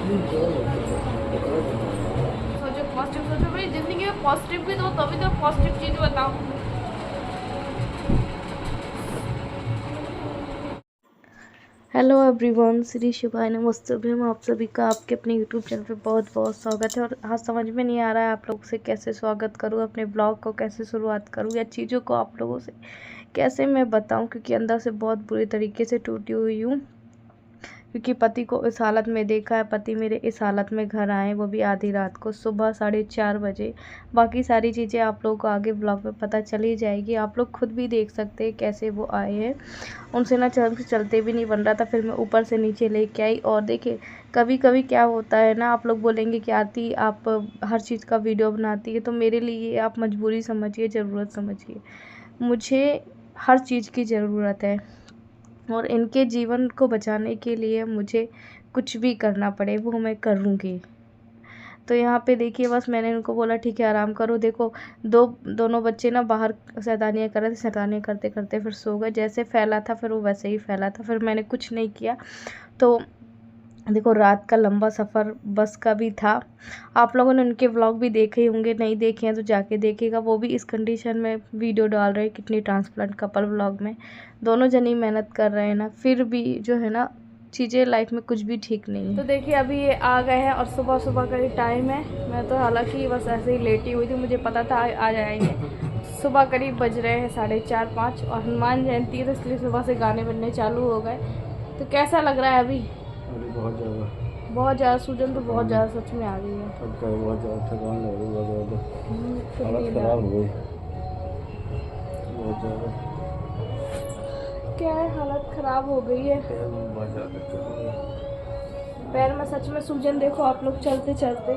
सोचो पॉजिटिव, सोचो भाई जिंदगी में पॉजिटिव भी दो, तभी तो पॉजिटिव चीज़ बताओ। हेलो एवरीवन, श्री शिवाय नमस्तुभ्यम। आप सभी का आपके अपने यूट्यूब चैनल पे बहुत बहुत स्वागत है। और आज समझ में नहीं आ रहा है आप लोगों से कैसे स्वागत करूं, अपने ब्लॉग को कैसे शुरुआत करूं, या चीज़ों को आप लोगों से कैसे मैं बताऊं, क्योंकि अंदर से बहुत बुरी तरीके से टूटी हुई हूँ। क्योंकि पति को इस हालत में देखा है, पति मेरे इस हालत में घर आए, वो भी आधी रात को, सुबह 4:30 बजे। बाकी सारी चीज़ें आप लोगों को आगे ब्लॉग में पता चल ही जाएगी, आप लोग खुद भी देख सकते हैं कैसे वो आए हैं। उनसे ना चलते भी नहीं बन रहा था, फिर मैं ऊपर से नीचे लेके आई। और देखिए कभी कभी क्या होता है ना, आप लोग बोलेंगे कि आरती आप हर चीज़ का वीडियो बनाती है, तो मेरे लिए आप मजबूरी समझिए, ज़रूरत समझिए। मुझे हर चीज़ की ज़रूरत है, और इनके जीवन को बचाने के लिए मुझे कुछ भी करना पड़े वो मैं करूँगी। तो यहाँ पे देखिए, बस मैंने उनको बोला ठीक है आराम करो। देखो दोनों बच्चे ना बाहर शैतानियाँ कर रहे थे, शैतानियाँ करते करते फिर सो गए। जैसे फैला था फिर वो वैसे ही फैला था, फिर मैंने कुछ नहीं किया। तो देखो रात का लंबा सफ़र बस का भी था। आप लोगों ने उनके व्लॉग भी देखे ही होंगे, नहीं देखे हैं तो जाके देखिएगा। वो भी इस कंडीशन में वीडियो डाल रहे हैं, किडनी ट्रांसप्लांट कपल व्लॉग में। दोनों जन ही मेहनत कर रहे हैं ना, फिर भी जो है ना चीज़ें लाइफ में कुछ भी ठीक नहीं है। तो देखिए अभी ये आ गए हैं, और सुबह सुबह का ही टाइम है। मैं तो हालांकि बस ऐसे ही लेटी हुई थी, मुझे पता था आ जाएंगे। सुबह करीब बज रहे हैं 4:30-5, और हनुमान जयंती है तो इसलिए सुबह से गाने बनने चालू हो गए। तो कैसा लग रहा है अभी? बहुत ज़्यादा सूजन तो बहुत ज़्यादा सच में आ गई है। बहुत ज़्यादा थकान लग रही है, बहुत ज़्यादा हालत ख़राब हो गई, बहुत ज़्यादा। क्या है, हालत ख़राब हो गई है। पैर में सच में सूजन, देखो आप लोग चलते चलते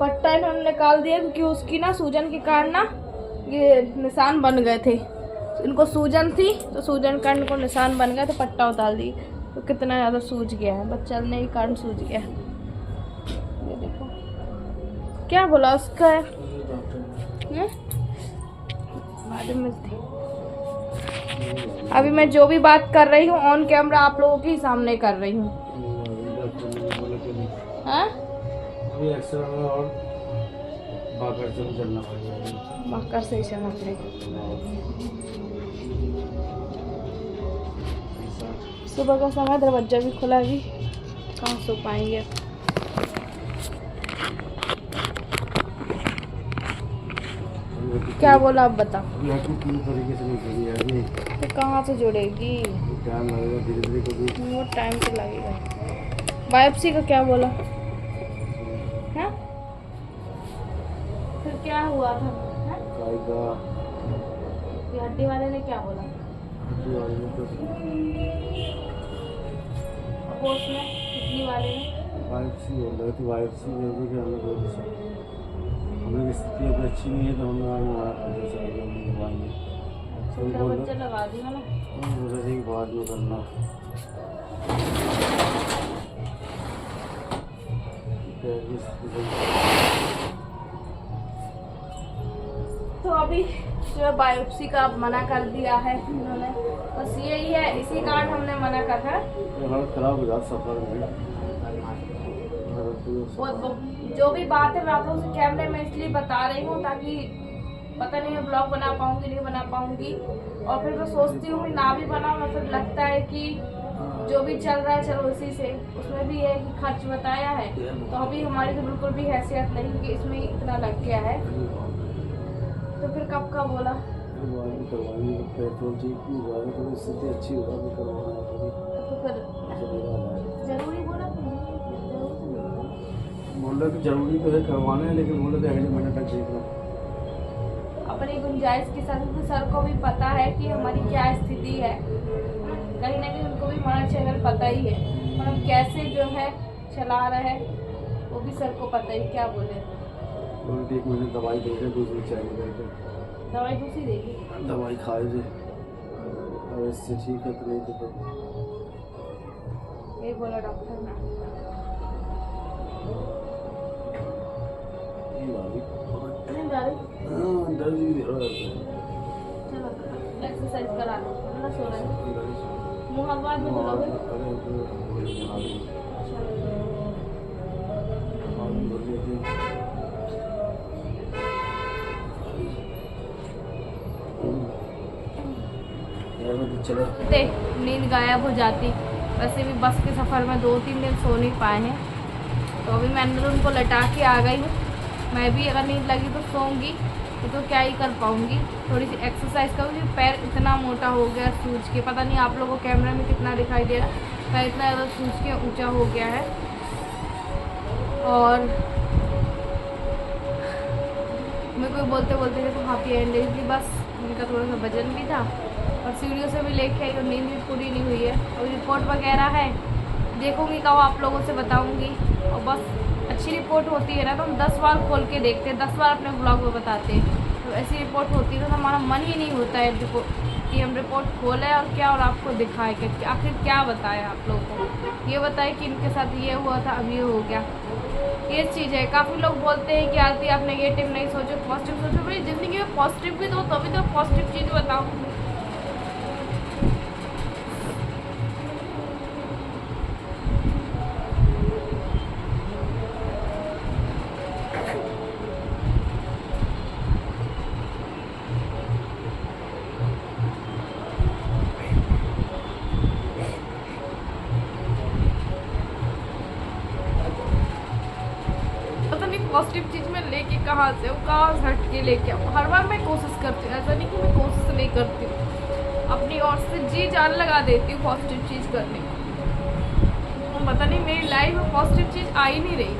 पट्टा इन्होंने निकाल दिया, क्योंकि उसकी ना सूजन के कारण ना ये निशान बन गए थे। इनको सूजन थी तो सूजन का इनको निशान बन गया, तो पट्टा उतार दी, तो कितना ज़्यादा सूज गया है, बस चलने के कारण सूज गया है। ये देखो क्या बोला उसका है अभी मैं जो भी बात कर रही हूँ ऑन कैमरा आप लोगों के सामने कर रही हूँ। बाकर से ही चलना पड़ेगा। सुबह का समय, दरवाजा भी खुला, भी कहाँ सो पाएंगे। क्या बोला आप बताओ? तरीके से नहीं है, तो कहाँ से जुड़ेगी? टाइम लगेगा, धीरे धीरे वो टाइम तो लगेगा। बायोप्सी का क्या बोला है? फिर क्या हुआ था? हड्डी वाले ने क्या बोला? उसमें किडनी वाले ने बायोप्सी हो गई थी, बायोप्सी हमें स्थिति अगर अच्छी नहीं है तो हम बच्चा लगा दिया ना, बाद में करना। तो अभी जो है बायोप्सी का मना कर दिया है इन्होंने, बस यही है, इसी कारण हमने मना कर है। हालत खराब हो जाता सफर में। जो भी बात है मैं आप लोगों से कैमरे में इसलिए बता रही हूँ ताकि पता नहीं मैं ब्लॉग बना पाऊंगी नहीं बना पाऊंगी, और फिर मैं सोचती हूँ ना भी बनाऊँ, और फिर लगता है कि जो भी चल रहा है चलो उसी से। उसमें भी है कि खर्च बताया है, तो अभी हमारी तो बिल्कुल भी हैसियत नहीं कि इसमें इतना लग गया है, तो फिर कब का बोला स्थिति अच्छी होगा तो फिर जरूरी बोला बोल रहे जरूरी तो है करवाना है, लेकिन बोल रहे अगले महीने तक देखना। अपनी गुंजाइश के साथ, क्योंकि सर को भी पता है कि हमारी क्या स्थिति है, कहीं ना कहीं उनको भी हमारा चैनल पता ही है, और हम कैसे जो है चला रहे हैं वो भी सर को पता ही। क्या बोले? एक महीने दवाई देंगे, दूसरी चाहिए दवाई दूसरी देगी, दवाई खाए थे, और इससे ठीक है तो नहीं तो ये बोला डॉक्टर ने। दर्द भी दे रहा है। चलो एक्सरसाइज करा लो, सो रहे हैं। मुँह हाथ बाद में धुलोगे। चलो नींद गायब हो जाती। वैसे भी बस के सफ़र में 2-3 दिन सो नहीं पाए हैं, तो अभी मैंने उनको लटा के आ गई हूँ। मैं भी अगर नींद लगी तो सोऊंगी, तो क्या ही कर पाऊँगी। थोड़ी सी एक्सरसाइज करूँगी। पैर इतना मोटा हो गया सूज के, पता नहीं आप लोगों को कैमरे में कितना दिखाई दे रहा है। पैर इतना ज़्यादा सूज के ऊँचा हो गया है। और मेरे को बोलते बोलते देखो हाफी एंड थी, बस उनका थोड़ा सा वजन भी था और सीढ़ियों से भी लेके आई, और नींद भी पूरी नहीं हुई है। और रिपोर्ट वगैरह है, देखूंगी कब आप लोगों से बताऊंगी। और बस अच्छी रिपोर्ट होती है ना तो हम 10 बार खोल के देखते हैं, 10 बार अपने ब्लॉग में बताते हैं। तो ऐसी रिपोर्ट होती है तो हमारा मन ही नहीं होता है कि हम रिपोर्ट खोलें और क्या और आपको दिखाएं कि आखिर क्या बताएं आप लोगों को। ये बताएं कि इनके साथ ये हुआ था, अब ये हो गया। ये चीज़ है। काफ़ी लोग बोलते हैं कि आरती आप नेगेटिव नहीं सोचो, पॉजिटिव सोचो। भाई ज़िंदगी में पॉजिटिव भी दो, तभी तो पॉजिटिव चीज़ बताओ। पॉजिटिव चीज़ में लेके कहाँ से वो कहाँ से हट के लेके आऊँ। हर बार मैं कोशिश करती हूँ, ऐसा नहीं कि मैं कोशिश नहीं करती हूँ, अपनी ओर से जी जान लगा देती हूँ पॉजिटिव चीज़ करने की। पता नहीं मेरी लाइफ में पॉजिटिव चीज़ आ ही नहीं रही।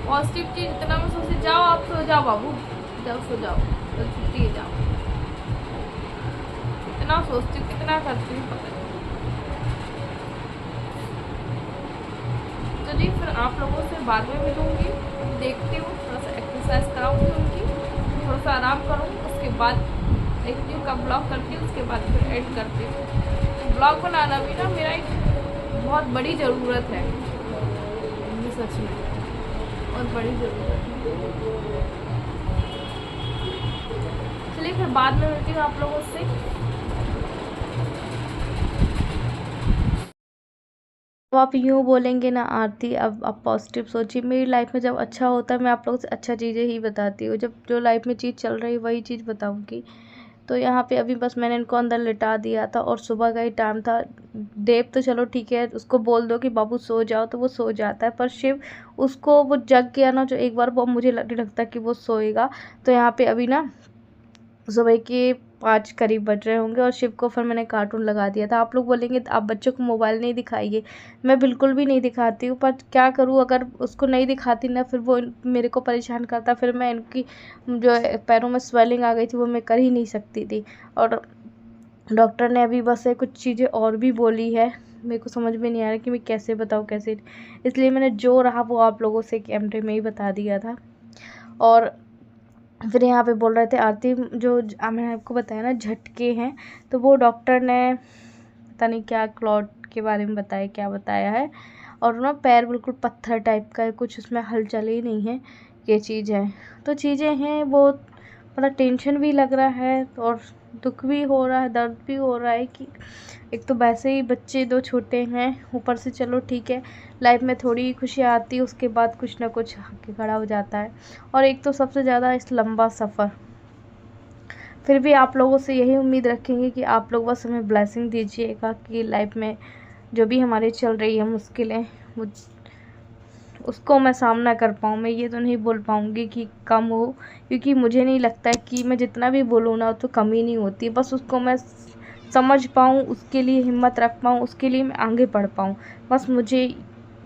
पॉजिटिव चीज़ इतना मैं सोचती, जाओ आप सो जाओ बाबू, जाओ सो जाओ, कल छुट्टी है, जाओ। इतना सोचती हूँ, कितना करती हूँ पता नहीं। चलिए फिर आप लोगों से बाद में मिलूँगी, देखती हूँ, थोड़ा सा एक्सरसाइज कराऊँगी उनकी, थोड़ा सा आराम करूँगी, उसके बाद देखती हूँ कब ब्लॉग करती हूँ, उसके बाद फिर एड करती हूँ। ब्लॉग बनाना भी ना मेरा एक बहुत बड़ी ज़रूरत है, सच में बहुत बड़ी ज़रूरत है। चलिए फिर बाद में मिलती हूँ आप लोगों से। तो आप यूँ बोलेंगे ना आरती, अब आप पॉजिटिव सोचिए। मेरी लाइफ में जब अच्छा होता है मैं आप लोगों से अच्छा चीज़ें ही बताती हूँ, जब जो लाइफ में चीज़ चल रही है वही चीज़ बताऊँगी। तो यहाँ पे अभी बस मैंने इनको अंदर लिटा दिया था और सुबह का ही टाइम था। देव तो चलो ठीक है, उसको बोल दो कि बाबू सो जाओ तो वो सो जाता है, पर शिव उसको वो जग गया ना जो एक बार, वो मुझे नहीं लगता कि वो सोएगा। तो यहाँ पे अभी ना सुबह के 5 करीब बज रहे होंगे और शिव को फिर मैंने कार्टून लगा दिया था। आप लोग बोलेंगे आप बच्चों को मोबाइल नहीं दिखाइए, मैं बिल्कुल भी नहीं दिखाती हूँ, पर क्या करूँ, अगर उसको नहीं दिखाती ना फिर वो मेरे को परेशान करता, फिर मैं इनकी जो पैरों में स्वेलिंग आ गई थी वो मैं कर ही नहीं सकती थी। और डॉक्टर ने अभी बस कुछ चीज़ें और भी बोली है, मेरे को समझ में नहीं आ रहा कि मैं कैसे बताऊँ कैसे, इसलिए मैंने जो रहा वो आप लोगों से कैमरे में ही बता दिया था। और फिर यहाँ पे बोल रहे थे आरती, जो मैंने आपको बताया ना झटके हैं, तो वो डॉक्टर ने पता नहीं क्या क्लॉट के बारे में बताया, क्या बताया है। और ना पैर बिल्कुल पत्थर टाइप का है, कुछ उसमें हलचल ही नहीं है, ये चीज़ है। तो चीज़ें हैं, वो बड़ा टेंशन भी लग रहा है और दुख भी हो रहा है, दर्द भी हो रहा है कि एक तो वैसे ही बच्चे 2 छोटे हैं, ऊपर से चलो ठीक है लाइफ में थोड़ी खुशियाँ आती है, उसके बाद कुछ ना कुछ आके खड़ा हो जाता है। और एक तो सबसे ज़्यादा इस लंबा सफ़र। फिर भी आप लोगों से यही उम्मीद रखेंगे कि आप लोग बस हमें ब्लेसिंग दीजिएगा कि लाइफ में जो भी हमारी चल रही है मुश्किलें, उसको मैं सामना कर पाऊँ। मैं ये तो नहीं बोल पाऊँगी कि कम हो, क्योंकि मुझे नहीं लगता है कि मैं जितना भी बोलूँ ना तो कमी नहीं होती, बस उसको मैं समझ पाऊँ, उसके लिए हिम्मत रख पाऊँ, उसके लिए मैं आगे बढ़ पाऊँ। बस मुझे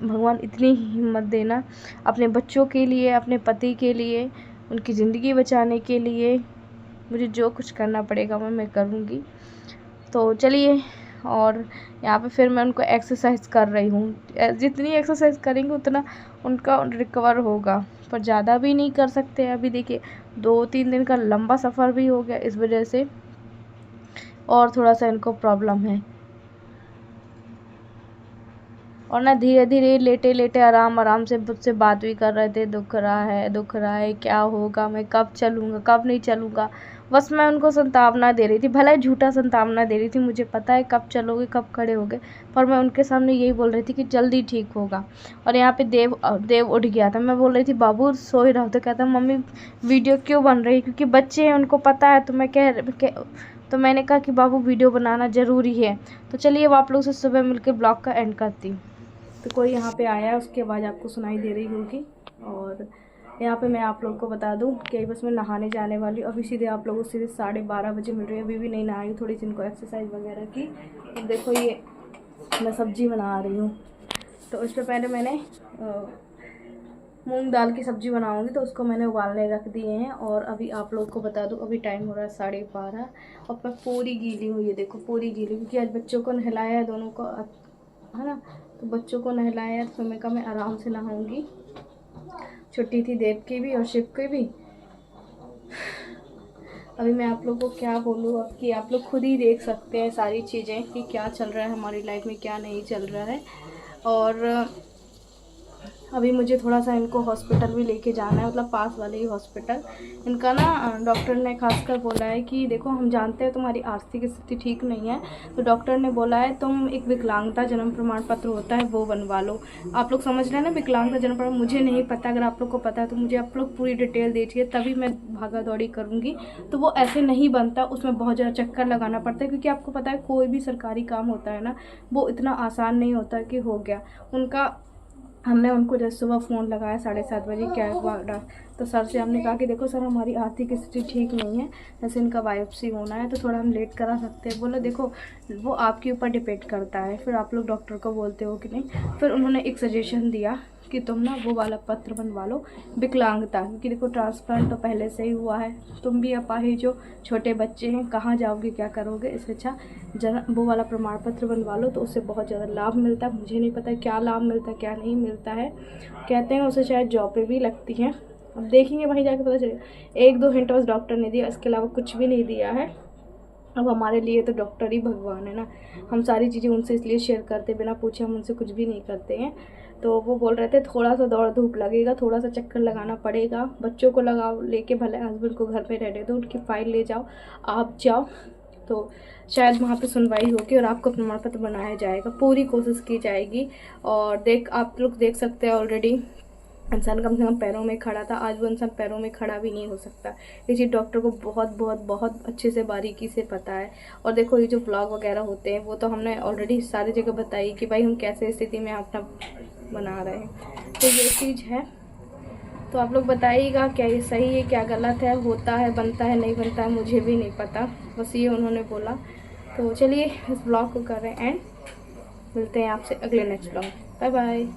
भगवान इतनी ही हिम्मत देना, अपने बच्चों के लिए, अपने पति के लिए, उनकी ज़िंदगी बचाने के लिए मुझे जो कुछ करना पड़ेगा मैं करूँगी। तो चलिए, और यहाँ पे फिर मैं उनको एक्सरसाइज कर रही हूँ। जितनी एक्सरसाइज करेंगे उतना उनका रिकवर होगा, पर ज़्यादा भी नहीं कर सकते। अभी देखिए 2-3 दिन का लंबा सफ़र भी हो गया इस वजह से, और थोड़ा सा इनको प्रॉब्लम है। और ना धीरे धीरे लेटे लेटे आराम आराम से मुझसे बात भी कर रहे थे, दुख रहा है, क्या होगा, मैं कब चलूँगा, कब नहीं चलूँगा। बस मैं उनको संतावना दे रही थी, भले झूठा संतावना दे रही थी, मुझे पता है कब चलोगे, कब खड़े होगे, पर मैं उनके सामने यही बोल रही थी कि जल्दी ठीक होगा। और यहाँ पे देव उठ गया था। मैं बोल रही थी बाबू सो ही रहा, तो कहता मम्मी वीडियो क्यों बन रही है, क्योंकि बच्चे हैं उनको पता है। तो मैंने कहा कि बाबू वीडियो बनाना ज़रूरी है। तो चलिए अब आप लोग से सुबह मिलकर ब्लॉग का एंड करती हूँ। तो कोई यहाँ पे आया, उसकी आवाज़ आपको सुनाई दे रही होगी। और यहाँ पे मैं आप लोगों को बता दूँ कि बस मैं नहाने जाने वाली हूँ। अभी सीधे आप लोगों से 12:30 बजे मिल रही है। अभी भी नहीं नहाई हूँ, थोड़ी सी इनको एक्सरसाइज वगैरह की। तो देखो ये मैं सब्ज़ी बना रही हूँ। तो इससे पहले मैंने मूंग दाल की सब्ज़ी बनाऊंगी, तो उसको मैंने उबालने रख दिए हैं। और अभी आप लोगों को बता दूं अभी टाइम हो रहा है 12:30 और मैं पूरी गीली हूँ। ये देखो पूरी गीली, क्योंकि आज बच्चों को नहलाया है, दोनों को, है ना। तो बच्चों को नहलाया है, तो मैं कहा मैं आराम से नहाऊंगी। छुट्टी थी देव की भी और शिव की भी। अभी मैं आप लोगों को क्या बोलूँ अब, कि आप लोग खुद ही देख सकते हैं सारी चीज़ें कि क्या चल रहा है हमारी लाइफ में, क्या नहीं चल रहा है। और अभी मुझे थोड़ा सा इनको हॉस्पिटल भी लेके जाना है, मतलब पास वाले ही हॉस्पिटल। इनका ना डॉक्टर ने खासकर बोला है कि देखो हम जानते हैं तुम्हारी आर्थिक स्थिति ठीक नहीं है, तो डॉक्टर ने बोला है तुम एक विकलांगता जन्म प्रमाण पत्र होता है वो बनवा लो। आप लोग समझ रहे हैं ना, विकलांगता जन्म प्रमाण, मुझे नहीं पता, अगर आप लोग को पता है तो मुझे आप लोग पूरी डिटेल दीजिए, तभी मैं भागा दौड़ी करूँगी। तो वो ऐसे नहीं बनता, उसमें बहुत ज़्यादा चक्कर लगाना पड़ता है, क्योंकि आपको पता है कोई भी सरकारी काम होता है ना, वो इतना आसान नहीं होता कि हो गया उनका। हमने उनको जैसे सुबह फ़ोन लगाया 7:30 बजे, क्या हुआ, तो सर से हमने कहा कि देखो सर हमारी आर्थिक स्थिति ठीक नहीं है, जैसे इनका बायोप्सी होना है, तो थोड़ा हम लेट करा सकते हैं। बोला देखो वो आपके ऊपर डिपेंड करता है, फिर आप लोग डॉक्टर को बोलते हो कि नहीं। फिर उन्होंने एक सजेशन दिया कि तुम ना वो वाला पत्र बनवा लो विकलांगता, क्योंकि देखो ट्रांसप्लांट तो पहले से ही हुआ है, तुम भी अपाहिज हो, छोटे बच्चे हैं, कहाँ जाओगे, क्या करोगे, इससे अच्छा वो वाला प्रमाण पत्र बनवा लो, तो उससे बहुत ज़्यादा लाभ मिलता है। मुझे नहीं पता क्या लाभ मिलता है क्या नहीं मिलता है, कहते हैं उससे शायद जॉब पे भी लगती हैं, अब देखेंगे वहीं जाके पता चलेगा। 1-2 हिंट बस डॉक्टर ने दिया, इसके अलावा कुछ भी नहीं दिया है। अब हमारे लिए तो डॉक्टर ही भगवान है ना, हम सारी चीज़ें उनसे इसलिए शेयर करते, बिना पूछे हम उनसे कुछ भी नहीं करते हैं। तो वो बोल रहे थे थोड़ा सा दौड़ धूप लगेगा, थोड़ा सा चक्कर लगाना पड़ेगा, बच्चों को लगाओ लेके, भले हस्बैंड को घर पे रहने दो, उनकी फ़ाइल ले जाओ, आप जाओ, तो शायद वहाँ पे सुनवाई होगी और आपको प्रमाण पत्र बनाया जाएगा, पूरी कोशिश की जाएगी। और आप लोग देख सकते हैं ऑलरेडी इंसान कम से कम पैरों में खड़ा था, आज वो इंसान पैरों में खड़ा भी नहीं हो सकता। ये चीज़ डॉक्टर को बहुत बहुत बहुत अच्छे से बारीकी से पता है। और देखो ये जो व्लॉग वगैरह होते हैं वो तो हमने ऑलरेडी सारी जगह बताई कि भाई हम कैसे स्थिति में अपना बना रहे हैं, तो ये चीज़ है। तो आप लोग बताइएगा क्या ये सही है क्या गलत है, होता है, बनता है, नहीं बनता है, मुझे भी नहीं पता, बस ये उन्होंने बोला। तो चलिए इस ब्लॉग को कर रहे हैं एंड, मिलते हैं आपसे अगले नेक्स्ट ब्लॉग। Bye bye.